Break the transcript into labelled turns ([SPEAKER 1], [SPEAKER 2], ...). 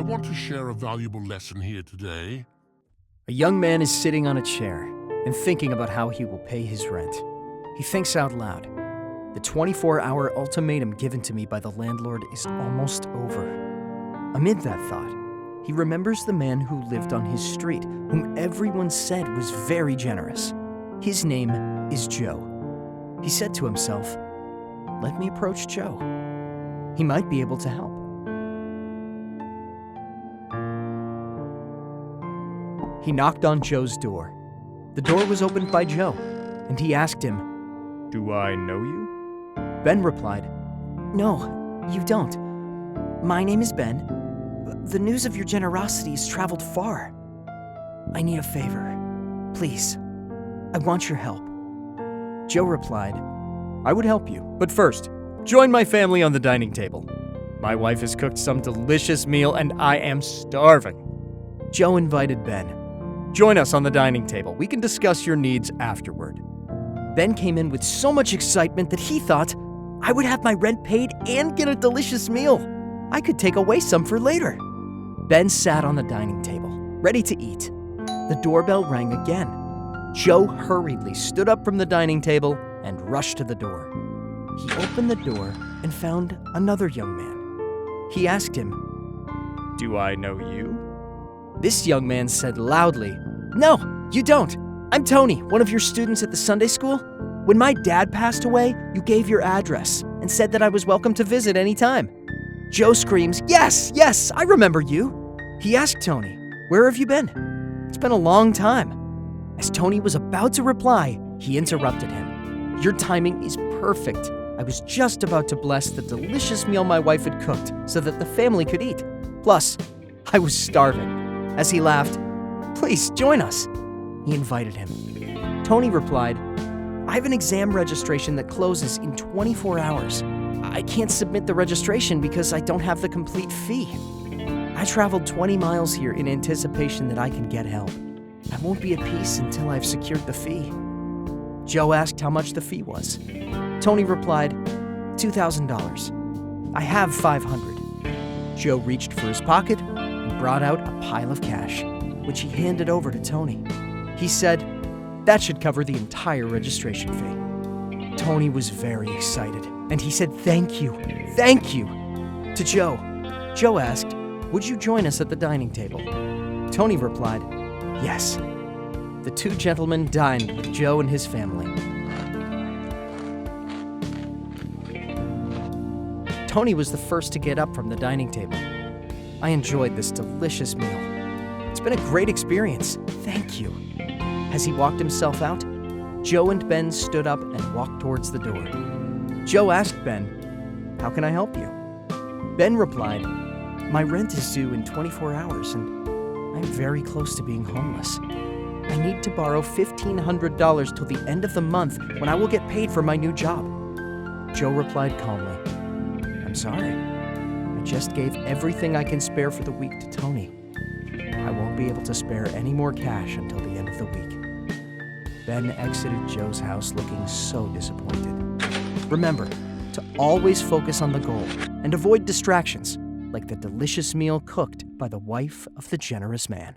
[SPEAKER 1] want to share a valuable lesson here today.
[SPEAKER 2] A young man is sitting on a chair and thinking about how he will pay his rent. He thinks out loud. The 24-hour ultimatum given to me by the landlord is almost over. Amid that thought, he remembers the man who lived on his street, whom everyone said was very generous. His name is Joe. He said to himself, "Let me approach Joe. He might be able to help." He knocked on Joe's door. The door was opened by Joe, and he asked him, "Do I know you?" Ben replied, "No, you don't. My name is Ben. The news of your generosity has traveled far. I need a favor. Please, I want your help." Joe replied, "I would help you, but first, join my family on the dining table. My wife has cooked some delicious meal and I am starving." Joe invited Ben. "Join us on the dining table. We can discuss your needs afterward." Ben came in with so much excitement that he thought, "I would have my rent paid and get a delicious meal. I could take away some for later." Ben sat on the dining table, ready to eat. The doorbell rang again. Joe hurriedly stood up from the dining table and rushed to the door. He opened the door and found another young man. He asked him, "Do I know you?" This young man said loudly, "No, you don't. I'm Tony, one of your students at the Sunday school. When my dad passed away, you gave your address and said that I was welcome to visit any time." Joe screams, Yes, I remember you." He asked Tony, "Where have you been? It's been a long time." As Tony was about to reply, he interrupted him. "Your timing is perfect. I was just about to bless the delicious meal my wife had cooked so that the family could eat. Plus, I was starving." As he laughed, "Please join us." He invited him. Tony replied, "I have an exam registration that closes in 24 hours. I can't submit the registration because I don't have the complete fee. I traveled 20 miles here in anticipation that I can get help. I won't be at peace until I've secured the fee." Joe asked how much the fee was. Tony replied, $2,000. "I have $500. Joe reached for his pocket and brought out a pile of cash, which he handed over to Tony. He said, "That should cover the entire registration fee." Tony was very excited, and he said, Thank you to Joe. Joe asked, "Would you join us at the dining table?" Tony replied, "Yes." The two gentlemen dined with Joe and his family. Tony was the first to get up from the dining table. "I enjoyed this delicious meal. It's been a great experience. Thank you." As he walked himself out, Joe and Ben stood up and walked towards the door. Joe asked Ben, "How can I help you?" Ben replied, "My rent is due in 24 hours and I'm very close to being homeless. I need to borrow $1,500 till the end of the month when I will get paid for my new job." Joe replied calmly, "I'm sorry. I just gave everything I can spare for the week to Tony. I won't be able to spare any more cash until the end of the week." Ben exited Joe's house looking so disappointed. Remember to always focus on the goal and avoid distractions, like the delicious meal cooked by the wife of the generous man.